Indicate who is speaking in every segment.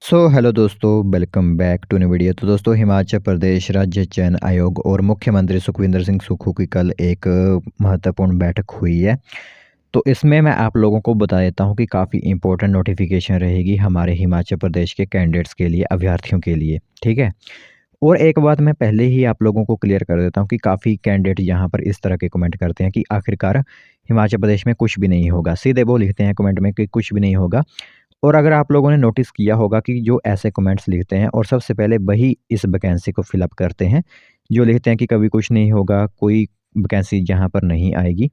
Speaker 1: Hello दोस्तों, welcome back to new video. तो दोस्तों, हिमाचल प्रदेश राज्य चयन आयोग और मुख्यमंत्री सुखविंदर सिंह सुक्खू की कल एक महत्वपूर्ण बैठक हुई है। तो इसमें मैं आप लोगों को बता देता हूं कि काफ़ी इंपॉर्टेंट नोटिफिकेशन रहेगी हमारे हिमाचल प्रदेश के कैंडिडेट्स के लिए, अभ्यर्थियों के लिए। ठीक है। और एक बात मैं पहले ही आप लोगों को क्लियर कर देता हूं कि काफ़ी कैंडिडेट यहाँ पर इस तरह के कमेंट करते हैं कि आखिरकार हिमाचल प्रदेश में कुछ भी नहीं होगा। सीधे वो लिखते हैं कमेंट में कि कुछ भी नहीं होगा। और अगर आप लोगों ने नोटिस किया होगा कि जो ऐसे कमेंट्स लिखते हैं और सबसे पहले वही इस वैकेंसी को फिल अप करते हैं, जो लिखते हैं कि कभी कुछ नहीं होगा, कोई वैकेंसी यहाँ पर नहीं आएगी।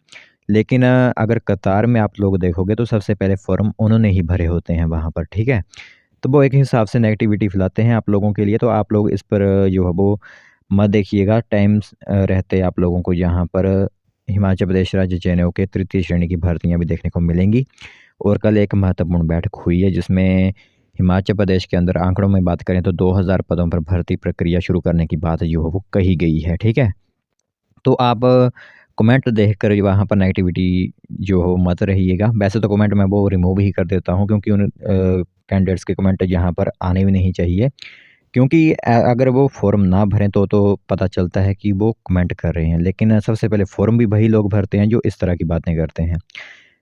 Speaker 1: लेकिन अगर कतार में आप लोग देखोगे तो सबसे पहले फॉर्म उन्होंने ही भरे होते हैं वहाँ पर, ठीक है? तो वो एक हिसाब से नेगेटिविटी फैलाते हैं आप लोगों के लिए, तो आप लोग इस पर जो है वो मत देखिएगा। रहते आप लोगों को यहाँ पर हिमाचल प्रदेश राज्य चयन के तृतीय श्रेणी की भर्तियाँ भी देखने को मिलेंगी। और कल एक महत्वपूर्ण बैठक हुई है जिसमें हिमाचल प्रदेश के अंदर आंकड़ों में बात करें तो 2000 पदों पर भर्ती प्रक्रिया शुरू करने की बात जो है वो कही गई है, ठीक है? तो आप कमेंट देखकर वहाँ पर नेगेटिविटी जो हो मत रहिएगा। वैसे तो कमेंट मैं वो रिमूव ही कर देता हूँ, क्योंकि उन कैंडिडेट्स के कमेंट यहाँ पर आने भी नहीं चाहिए। क्योंकि अगर वो फॉर्म ना भरें तो पता चलता है कि वो कमेंट कर रहे हैं। लेकिन सबसे पहले फॉर्म भी वही लोग भरते हैं जो इस तरह की बातें करते हैं।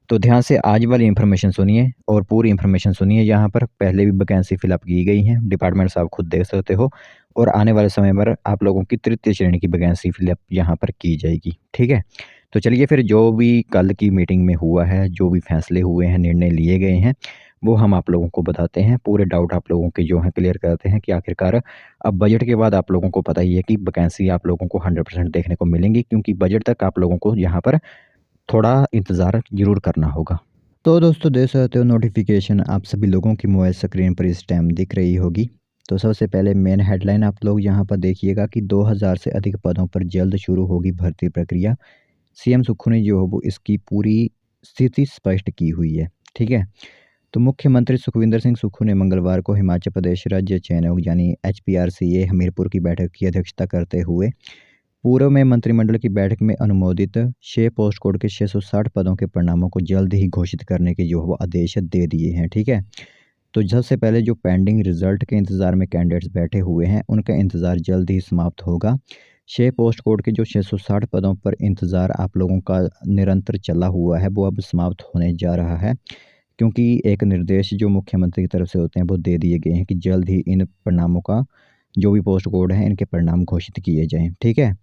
Speaker 1: तो ध्यान से आज वाली इन्फॉर्मेशन सुनिए और पूरी इन्फॉर्मेशन सुनिए। यहाँ पर पहले भी वैकेंसी फिलअप की गई हैं, डिपार्टमेंट्स आप खुद देख सकते हो। और आने वाले समय पर आप लोगों की तृतीय श्रेणी की वैकेंसी फिलअप यहाँ पर की जाएगी, ठीक है? तो चलिए फिर, जो भी कल की मीटिंग में हुआ है, जो भी फैसले हुए हैं, निर्णय लिए गए हैं, वो हम आप लोगों को बताते हैं। पूरे डाउट आप लोगों के जो हैं क्लियर करते हैं कि आखिरकार अब बजट के बाद आप लोगों को पता ही है कि वैकेंसी आप लोगों को 100% देखने को मिलेंगी, क्योंकि बजट तक आप लोगों को यहाँ पर थोड़ा इंतज़ार ज़रूर करना होगा। तो दोस्तों, देख सकते हो नोटिफिकेशन आप सभी लोगों की मोबाइल स्क्रीन पर इस टाइम दिख रही होगी। तो सबसे पहले मेन हेडलाइन आप लोग यहाँ पर देखिएगा कि 2000 से अधिक पदों पर जल्द शुरू होगी भर्ती प्रक्रिया। सीएम सुक्खू ने जो है वो इसकी पूरी स्थिति स्पष्ट की हुई है, ठीक है? तो मुख्यमंत्री सुखविंदर सिंह सुक्खू ने मंगलवार को हिमाचल प्रदेश राज्य चयन आयोग यानी HPRCA हमीरपुर की बैठक की अध्यक्षता करते हुए पूर्व में मंत्रिमंडल की बैठक में अनुमोदित 6 पोस्ट कोड के 660 पदों के परिणामों को जल्द ही घोषित करने के जो है वो आदेश दे दिए हैं, ठीक है? तो सबसे पहले जो पेंडिंग रिजल्ट के इंतज़ार में कैंडिडेट्स बैठे हुए हैं, उनका इंतज़ार जल्द ही समाप्त होगा। 6 पोस्ट कोड के जो 660 पदों पर इंतज़ार आप लोगों का निरंतर चला हुआ है, वो अब समाप्त होने जा रहा है। क्योंकि एक निर्देश जो मुख्यमंत्री की तरफ से होते हैं वो दे दिए गए हैं कि जल्द ही इन परिणामों का, जो भी पोस्ट कोड है, इनके परिणाम घोषित किए जाएँ, ठीक है?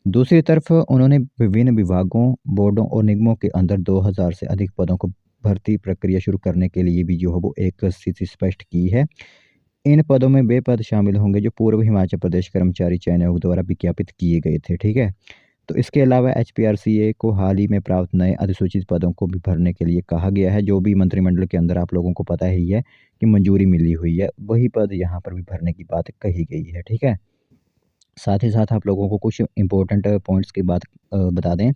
Speaker 1: दूसरी तरफ उन्होंने विभिन्न विभागों, बोर्डों और निगमों के अंदर 2000 से अधिक पदों को भर्ती प्रक्रिया शुरू करने के लिए भी जो है वो एक स्थिति स्पष्ट की है। इन पदों में वे पद शामिल होंगे जो पूर्व हिमाचल प्रदेश कर्मचारी चयन आयोग द्वारा विज्ञापित किए गए थे, ठीक है? तो इसके अलावा HPRCA को हाल ही में प्राप्त नए अधिसूचित पदों को भी भरने के लिए कहा गया है। जो भी मंत्रिमंडल के अंदर आप लोगों को पता ही है कि मंजूरी मिली हुई है, वही पद यहाँ पर भी भरने की बात कही गई है, ठीक है? साथ ही साथ आप लोगों को कुछ इम्पोर्टेंट पॉइंट्स की बात बता दें।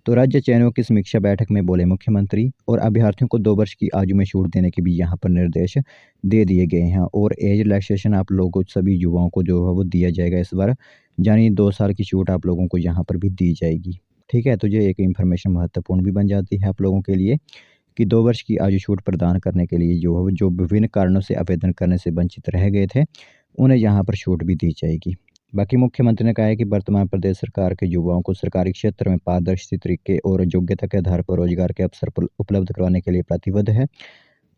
Speaker 1: तो राज्य चयनों की समीक्षा बैठक में बोले मुख्यमंत्री, और अभ्यर्थियों को 2 वर्ष की आयु में छूट देने के भी यहाँ पर निर्देश दे दिए गए हैं। और एज रिलैक्सेशन आप लोगों को, सभी युवाओं को जो है वो दिया जाएगा इस बार, यानी 2 साल की छूट आप लोगों को यहाँ पर भी दी जाएगी, ठीक है? तो ये एक इन्फॉर्मेशन महत्वपूर्ण भी बन जाती है आप लोगों के लिए कि 2 वर्ष की आयु छूट प्रदान करने के लिए जो विभिन्न कारणों से आवेदन करने से वंचित रह गए थे, उन्हें यहाँ पर छूट भी दी जाएगी। बाकी मुख्यमंत्री ने कहा है कि वर्तमान प्रदेश सरकार के युवाओं को सरकारी क्षेत्र में पारदर्शी तरीके और योग्यता के आधार पर रोजगार के अवसर उपलब्ध करवाने के लिए प्रतिबद्ध है।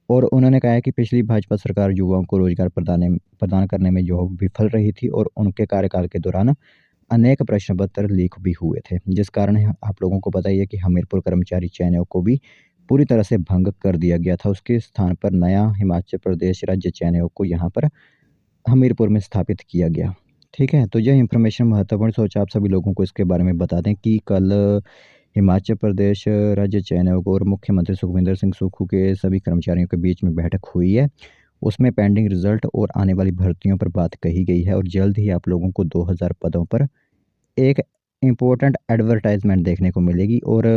Speaker 1: और उन्होंने कहा है कि पिछली भाजपा सरकार युवाओं को रोजगार प्रदान करने में जो विफल रही थी, और उनके कार्यकाल के दौरान अनेक प्रश्न पत्र लीक भी हुए थे, जिस कारण आप लोगों को पता ही है कि हमीरपुर कर्मचारी चयन आयोग को भी पूरी तरह से भंग कर दिया गया था। उसके स्थान पर नया हिमाचल प्रदेश राज्य चयन आयोग को यहाँ पर हमीरपुर में स्थापित किया गया, ठीक है? तो यह इन्फॉर्मेशन महत्वपूर्ण सोचा आप सभी लोगों को इसके बारे में बता दें कि कल हिमाचल प्रदेश राज्य चयन आयोग और मुख्यमंत्री सुखविंदर सिंह सुक्खू के सभी कर्मचारियों के बीच में बैठक हुई है। उसमें पेंडिंग रिजल्ट और आने वाली भर्तियों पर बात कही गई है, और जल्द ही आप लोगों को 2000 पदों पर एक इम्पोर्टेंट एडवर्टाइजमेंट देखने को मिलेगी। और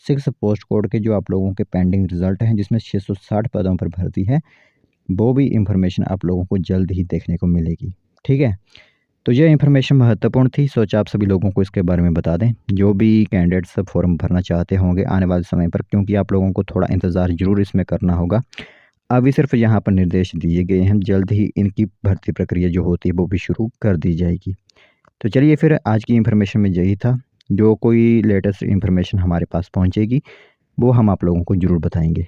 Speaker 1: 6 पोस्ट कोड के जो आप लोगों के पेंडिंग रिजल्ट हैं, जिसमें 660 पदों पर भर्ती है, वो भी इन्फॉर्मेशन आप लोगों को जल्द ही देखने को मिलेगी, ठीक है? तो ये इन्फॉर्मेशन महत्वपूर्ण थी, सोचा आप सभी लोगों को इसके बारे में बता दें। जो भी कैंडिडेट्स फॉर्म भरना चाहते होंगे आने वाले समय पर, क्योंकि आप लोगों को थोड़ा इंतज़ार ज़रूर इसमें करना होगा। अभी सिर्फ यहाँ पर निर्देश दिए गए हैं, जल्द ही इनकी भर्ती प्रक्रिया जो होती है वो भी शुरू कर दी जाएगी। तो चलिए फिर आज की इन्फॉर्मेशन में यही था। जो कोई लेटेस्ट इन्फॉर्मेशन हमारे पास पहुँचेगी वो हम आप लोगों को ज़रूर बताएंगे।